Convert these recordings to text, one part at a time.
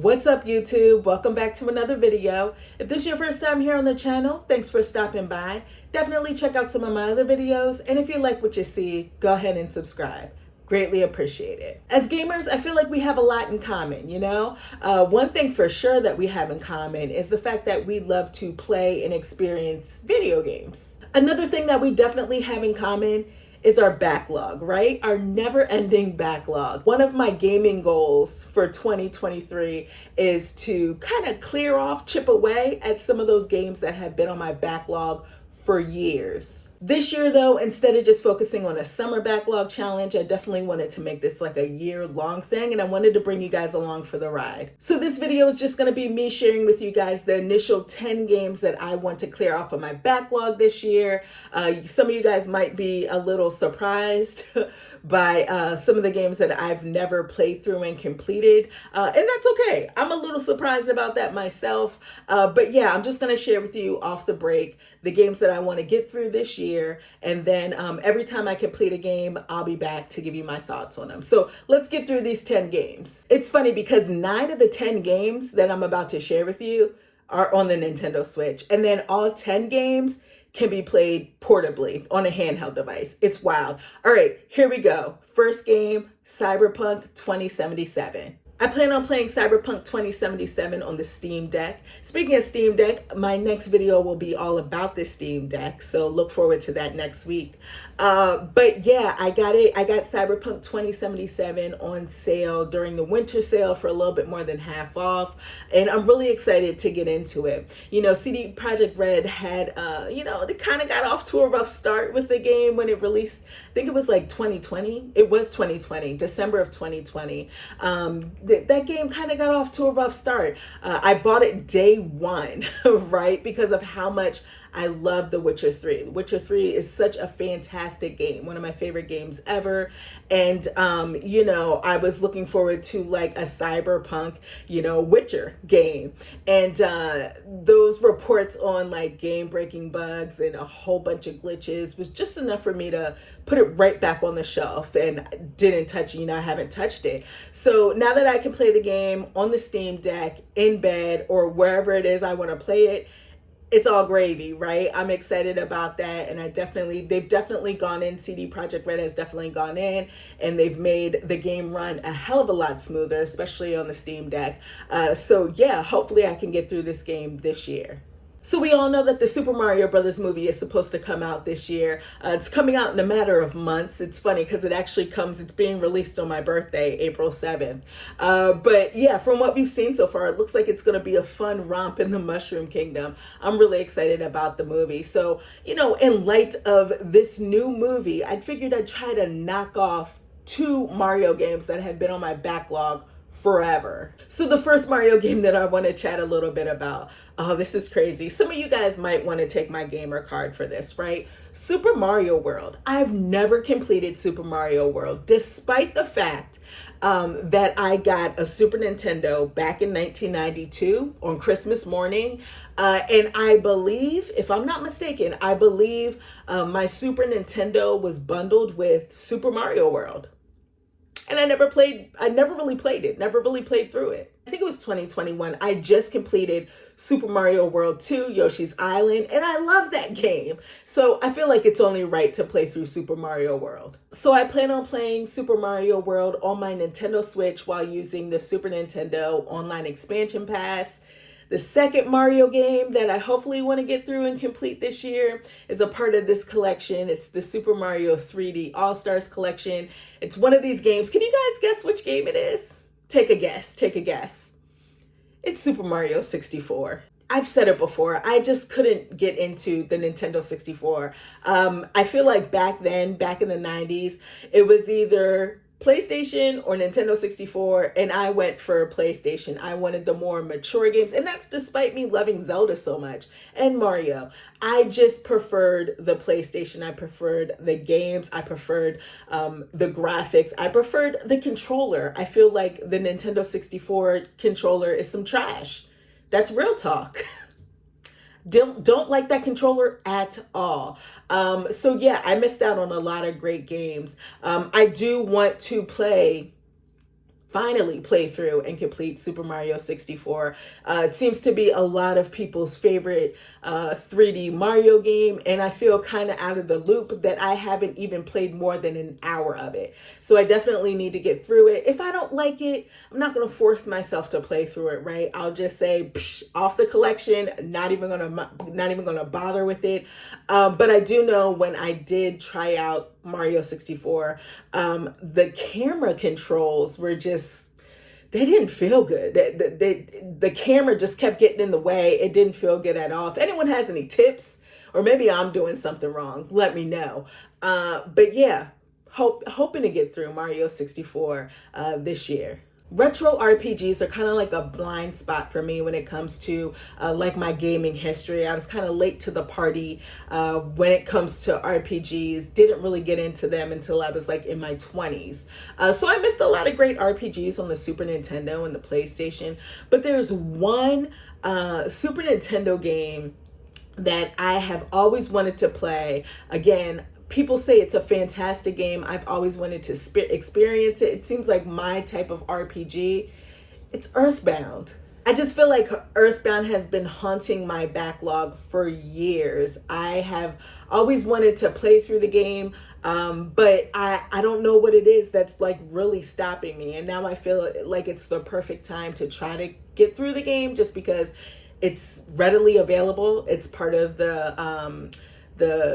What's up, YouTube? Welcome back to another video. If this is your first time here on the channel, thanks for stopping by. Definitely check out some of my other videos, and if you like what you see, go ahead and subscribe. Greatly appreciate it. As gamers, I feel like we have a lot in common, you know? One thing for sure that we have in common is the fact that we love to play and experience video games. Another thing that we definitely have in common is our backlog, right? Our never-ending backlog. One of my gaming goals for 2023 is to kind of clear off, chip away at some of those games that have been on my backlog for years. This year though, instead of just focusing on a summer backlog challenge, I definitely wanted to make this like a year-long thing, and I wanted to bring you guys along for the ride. So this video is just going to be me sharing with you guys the initial 10 games that I want to clear off of my backlog this year. Some of you guys might be a little surprised by some of the games that I've never played through and completed, and that's okay. I'm a little surprised about that myself, but yeah, I'm just going to share with you off the break the games that I want to get through this year, and then every time I complete a game, I'll be back to give you my thoughts on them. So let's get through these 10 games. It's funny because 9 of the 10 games that I'm about to share with you are on the Nintendo Switch, and then all 10 games can be played portably on a handheld device. It's wild. All right, here we go. First game, Cyberpunk 2077. I plan on playing Cyberpunk 2077 on the Steam Deck. Speaking of Steam Deck, my next video will be all about the Steam Deck, so look forward to that next week. But yeah, I got Cyberpunk 2077 on sale during the winter sale for a little bit more than half off, and I'm really excited to get into it. You know, CD Projekt Red had, they kind of got off to a rough start with the game when it released. I think it was like 2020. It was 2020, December of 2020. That game kind of got off to a rough start. I bought it day one, right? Because of how much I love The Witcher 3. The Witcher 3 is such a fantastic game, one of my favorite games ever. And, I was looking forward to like a cyberpunk, Witcher game. And those reports on like game-breaking bugs and a whole bunch of glitches was just enough for me to put it right back on the shelf and didn't touch it. I haven't touched it. So now that I can play the game on the Steam Deck, in bed, or wherever it is I want to play it, it's all gravy, right? I'm excited about that, and they've definitely gone in. CD Projekt Red has definitely gone in, and they've made the game run a hell of a lot smoother, especially on the Steam Deck. So yeah, hopefully I can get through this game this year. So we all know that the Super Mario Brothers movie is supposed to come out this year. It's coming out in a matter of months. It's funny because it's being released on my birthday, April 7th. But yeah, from what we've seen so far, it looks like it's going to be a fun romp in the Mushroom Kingdom. I'm really excited about the movie. So, in light of this new movie, I figured I'd try to knock off 2 Mario games that have been on my backlog forever. So the first Mario game that I want to chat a little bit about, oh, this is crazy. Some of you guys might want to take my gamer card for this, right? Super Mario World. I've never completed Super Mario World, despite the fact that I got a Super Nintendo back in 1992 on Christmas morning. And I believe, if I'm not mistaken, my Super Nintendo was bundled with Super Mario World. And I never really played it, never really played through it. I think it was 2021. I just completed Super Mario World 2, Yoshi's Island, and I love that game. So I feel like it's only right to play through Super Mario World. So I plan on playing Super Mario World on my Nintendo Switch while using the Super Nintendo Online Expansion Pass. The second Mario game that I hopefully want to get through and complete this year is a part of this collection. It's the Super Mario 3D All-Stars collection. It's one of these games. Can you guys guess which game it is? Take a guess. It's Super Mario 64. I've said it before. I just couldn't get into the Nintendo 64. I feel like back then, back in the 90s, it was either PlayStation or Nintendo 64, and I went for PlayStation. I wanted the more mature games, and that's despite me loving Zelda so much and Mario. I just preferred the PlayStation. I preferred the games. I preferred the graphics. I preferred the controller. I feel like the Nintendo 64 controller is some trash. That's real talk. Don't like that controller at all. So yeah, I missed out on a lot of great games. I do want to play finally play through and complete Super Mario 64. It seems to be a lot of people's favorite 3D Mario game, and I feel kind of out of the loop that I haven't even played more than an hour of it. So I definitely need to get through it. If I don't like it, I'm not going to force myself to play through it, right? I'll just say, psh, off the collection, not even gonna bother with it. But I do know when I did try out Mario 64, the camera controls were just, they didn't feel good. The camera just kept getting in the way. It didn't feel good at all. If anyone has any tips, or maybe I'm doing something wrong, let me know. But yeah, hoping to get through Mario 64 this year. Retro RPGs are kind of like a blind spot for me when it comes to like my gaming history. I was kind of late to the party when it comes to RPGs. Didn't really get into them until I was like in my 20s. So I missed a lot of great RPGs on the Super Nintendo and the PlayStation. But there's one Super Nintendo game that I have always wanted to play. Again, people say it's a fantastic game. I've always wanted to experience it. It seems like my type of RPG. It's Earthbound. I just feel like Earthbound has been haunting my backlog for years. I have always wanted to play through the game, but I don't know what it is that's like really stopping me. And now I feel like it's the perfect time to try to get through the game just because it's readily available. It's part of the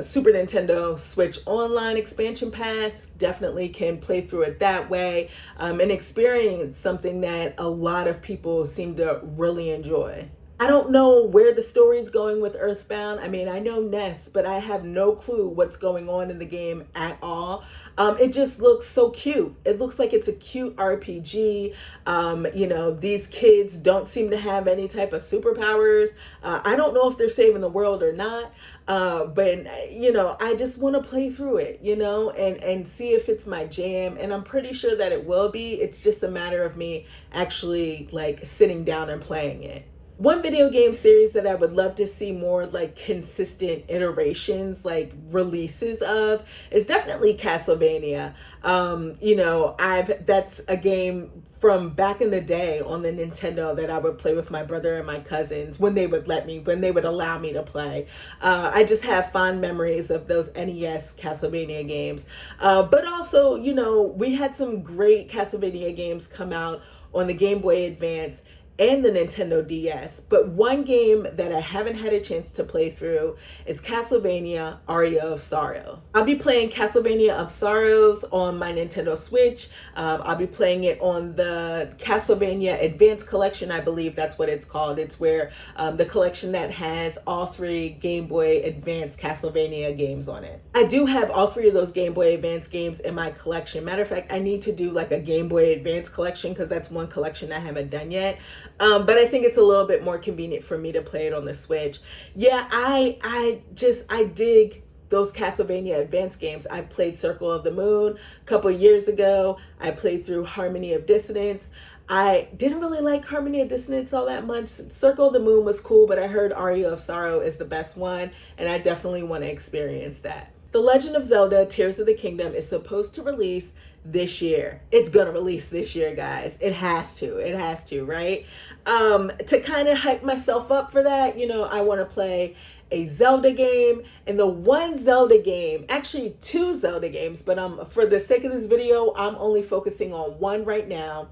Super Nintendo Switch Online expansion pass. Definitely can play through it that way and experience something that a lot of people seem to really enjoy. I don't know where the story's going with Earthbound. I mean, I know Ness, but I have no clue what's going on in the game at all. It just looks so cute. It looks like it's a cute RPG. You know, these kids don't seem to have any type of superpowers. I don't know if they're saving the world or not. But, you know, I just want to play through it, you know, and see if it's my jam. And I'm pretty sure that it will be. It's just a matter of me actually like sitting down and playing it. One video game series that I would love to see more like consistent iterations, like releases of, is definitely Castlevania. You know, that's a game from back in the day on the Nintendo that I would play with my brother and my cousins when they would allow me to play. I just have fond memories of those NES Castlevania games. But also, you know, we had some great Castlevania games come out on the Game Boy Advance and the Nintendo DS. But one game that I haven't had a chance to play through is Castlevania Aria of Sorrow. I'll be playing Castlevania of Sorrows on my Nintendo Switch. I'll be playing it on the Castlevania Advanced Collection, I believe that's what it's called. It's where the collection that has all three Game Boy Advance Castlevania games on it. I do have all three of those Game Boy Advance games in my collection. Matter of fact, I need to do like a Game Boy Advance collection because that's one collection I haven't done yet. But I think it's a little bit more convenient for me to play it on the Switch. Yeah, I dig those Castlevania Advance games. I've played Circle of the Moon a couple years ago. I played through Harmony of Dissonance. I didn't really like Harmony of Dissonance all that much. Circle of the Moon was cool, but I heard Aria of Sorrow is the best one, and I definitely want to experience that. The Legend of Zelda Tears of the Kingdom is supposed to release this year. It's gonna release this year, guys. It has to, right? To kind of hype myself up for that, you know, I want to play a Zelda game, and the one Zelda game, actually two Zelda games, but for the sake of this video, I'm only focusing on one right now.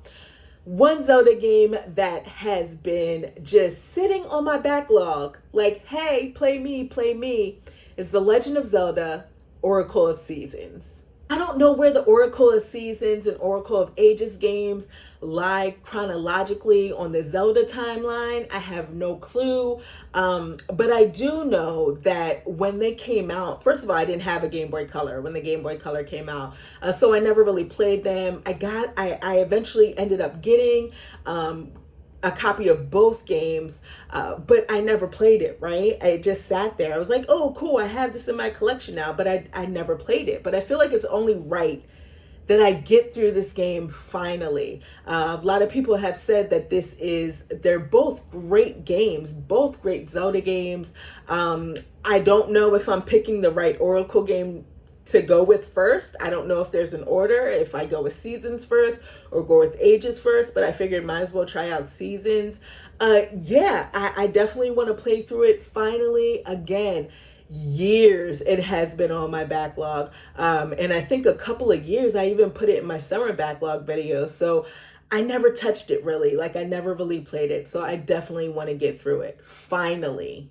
One Zelda game that has been just sitting on my backlog, like, hey, play me, is The Legend of Zelda Oracle of Seasons. I don't know where the Oracle of Seasons and Oracle of Ages games lie chronologically on the Zelda timeline. I have no clue. But I do know that when they came out, first of all, I didn't have a Game Boy Color when the Game Boy Color came out. So I never really played them. I eventually ended up getting a copy of both games, but I never played it, right? I just sat there. I was like, oh, cool, I have this in my collection now, but I never played it. But I feel like it's only right that I get through this game finally. A lot of people have said that they're both great games, both great Zelda games. I don't know if I'm picking the right Oracle game to go with first. I don't know if there's an order, if I go with seasons first or go with ages first, but I figured might as well try out seasons. Yeah, I definitely want to play through it finally. Again, years it has been on my backlog. And I think a couple of years I even put it in my summer backlog videos. So I never touched it really. Like I never really played it. So I definitely want to get through it finally.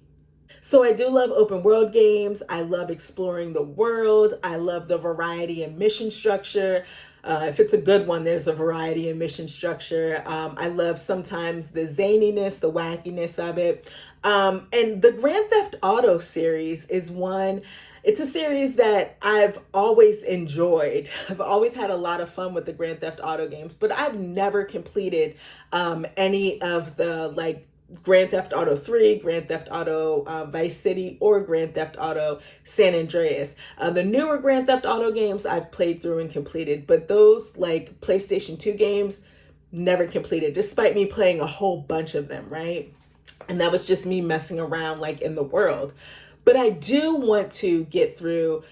So I do love open world games. I love exploring the world. I love the variety and mission structure. If it's a good one, there's a variety in mission structure. I love sometimes the zaniness, the wackiness of it. And the Grand Theft Auto series is one. It's a series that I've always enjoyed. I've always had a lot of fun with the Grand Theft Auto games, but I've never completed any of the like Grand Theft Auto 3, Grand Theft Auto Vice City, or Grand Theft Auto San Andreas. The newer Grand Theft Auto games I've played through and completed, but those like PlayStation 2 games, never completed, despite me playing a whole bunch of them, right? And that was just me messing around like in the world. But I do want to get through,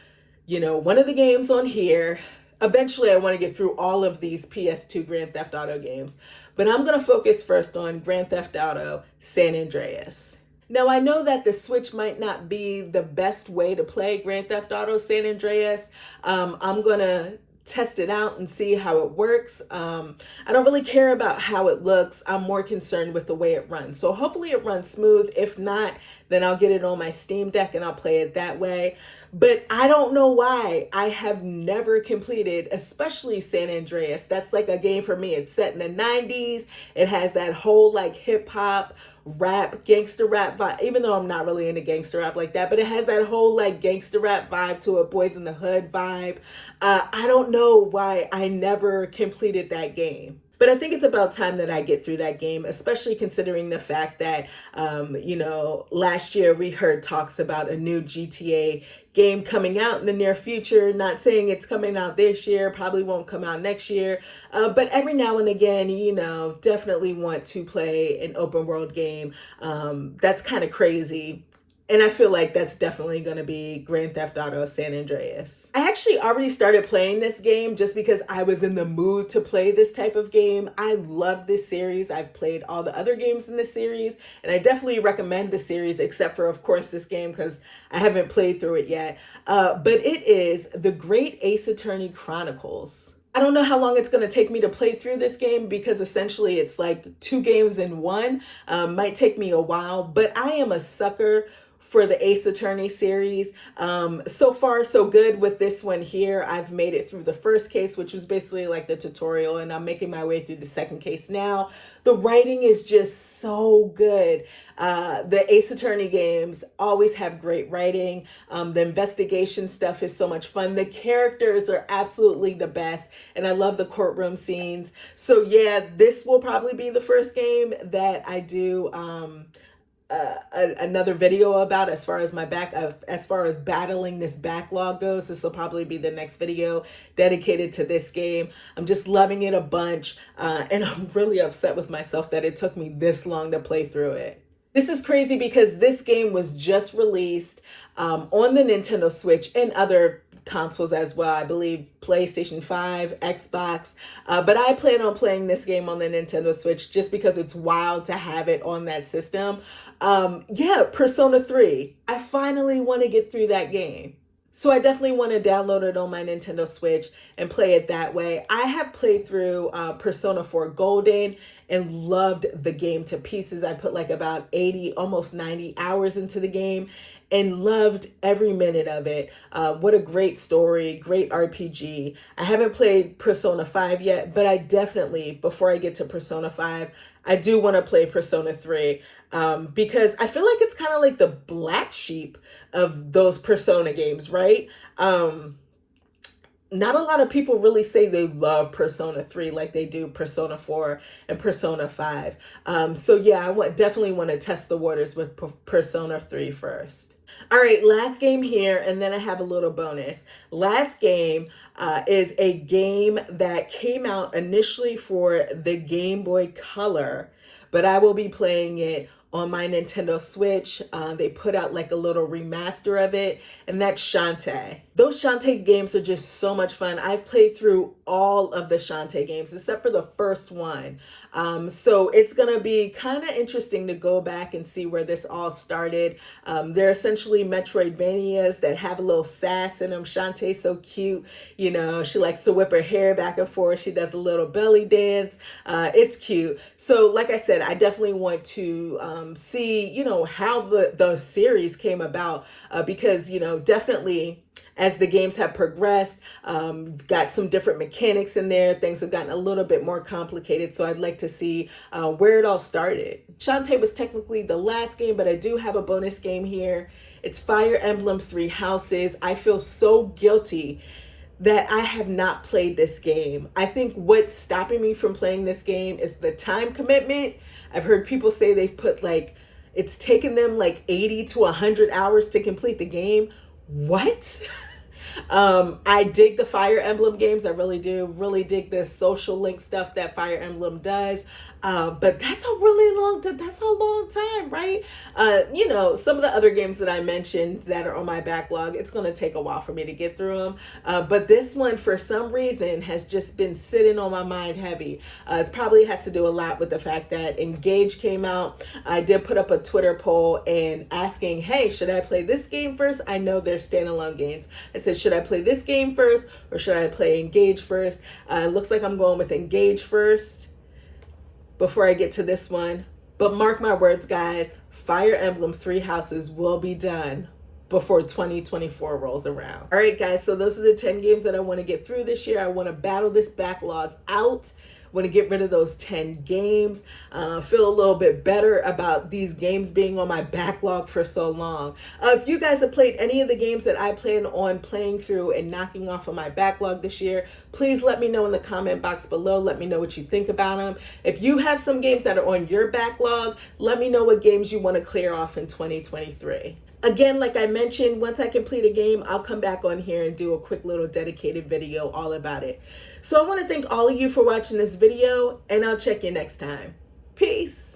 one of the games on here. Eventually, I want to get through all of these PS2 Grand Theft Auto games, but I'm going to focus first on Grand Theft Auto San Andreas. Now, I know that the Switch might not be the best way to play Grand Theft Auto San Andreas. I'm going to test it out and see how it works. I don't really care about how it looks. I'm more concerned with the way it runs. So hopefully it runs smooth. If not, then I'll get it on my Steam Deck and I'll play it that way. But I don't know why I have never completed, especially San Andreas. That's like a game for me. It's set in the 90s. It has that whole like hip hop rap, gangster rap vibe, even though I'm not really into gangster rap like that, but it has that whole like gangster rap vibe to it, Boys in the Hood vibe. I don't know why I never completed that game. But I think it's about time that I get through that game, especially considering the fact that, last year we heard talks about a new GTA game coming out in the near future. Not saying it's coming out this year, probably won't come out next year. But every now and again, definitely want to play an open world game. That's kind of crazy. And I feel like that's definitely going to be Grand Theft Auto San Andreas. I actually already started playing this game just because I was in the mood to play this type of game. I love this series. I've played all the other games in this series, and I definitely recommend the series, except for, of course, this game because I haven't played through it yet. But it is The Great Ace Attorney Chronicles. I don't know how long it's going to take me to play through this game because essentially it's like two games in one. Might take me a while, but I am a sucker for the Ace Attorney series. So far, so good with this one here. I've made it through the first case, which was basically like the tutorial, and I'm making my way through the second case now. The writing is just so good. The Ace Attorney games always have great writing. The investigation stuff is so much fun. The characters are absolutely the best, and I love the courtroom scenes. So yeah, this will probably be the first game that I do another video about as far as as far as battling this backlog goes. This will probably be the next video dedicated to this game. I'm just loving it a bunch, and I'm really upset with myself that it took me this long to play through it. This is crazy because this game was just released on the Nintendo Switch and other consoles as well. I believe PlayStation 5, Xbox. But I plan on playing this game on the Nintendo Switch just because it's wild to have it on that system. Persona 3. I finally want to get through that game. So I definitely want to download it on my Nintendo Switch and play it that way. I have played through Persona 4 Golden and loved the game to pieces. I put like about 80, almost 90 hours into the game and loved every minute of it. What a great story, great RPG. I haven't played Persona 5 yet, but I definitely, before I get to Persona 5, I do want to play Persona 3 because I feel like it's kind of like the black sheep of those Persona games, right? Not a lot of people really say they love Persona 3 like they do Persona 4 and Persona 5. So yeah, definitely want to test the waters with Persona 3 first. All right, last game here, and then I have a little bonus. Last game is a game that came out initially for the Game Boy Color, but I will be playing it on my Nintendo Switch. They put out like a little remaster of it, and that's Shantae. Those Shantae games are just so much fun. I've played through all of the Shantae games except for the first one. So it's gonna be kind of interesting to go back and see where this all started. They're essentially Metroidvanias that have a little sass in them. Shantae's so cute. You know, she likes to whip her hair back and forth. She does a little belly dance. It's cute. So like I said, I definitely want to see, you know, how the series came about, because, you know, definitely as the games have progressed, got some different mechanics in there. Things have gotten a little bit more complicated. So I'd like to see where it all started. Shantae was technically the last game, but I do have a bonus game here. It's Fire Emblem Three Houses. I feel so guilty that I have not played this game. I think what's stopping me from playing this game is the time commitment. I've heard people say they've put like, it's taken them like 80 to 100 hours to complete the game. What? I dig the Fire Emblem games. I really do. Really dig the social link stuff that Fire Emblem does. But that's a long time, right? You know, some of the other games that I mentioned that are on my backlog, it's going to take a while for me to get through them. But this one, for some reason, has just been sitting on my mind heavy. It probably has to do a lot with the fact that Engage came out. I did put up a Twitter poll and asking, hey, should I play this game first? I know they're standalone games. I said, should I play this game first or should I play Engage first? It looks like I'm going with Engage first before I get to this one. But mark my words, guys, Fire Emblem Three Houses will be done before 2024 rolls around. All right, guys, so those are the 10 games that I want to get through this year. I want to battle this backlog out. Want to get rid of those 10 games. Feel a little bit better about these games being on my backlog for so long. If you guys have played any of the games that I plan on playing through and knocking off of my backlog this year, please let me know in the comment box below. Let me know what you think about them. If you have some games that are on your backlog, let me know what games you want to clear off in 2023. Again, like I mentioned, once I complete a game, I'll come back on here and do a quick little dedicated video all about it. So I want to thank all of you for watching this video, and I'll check you next time. Peace.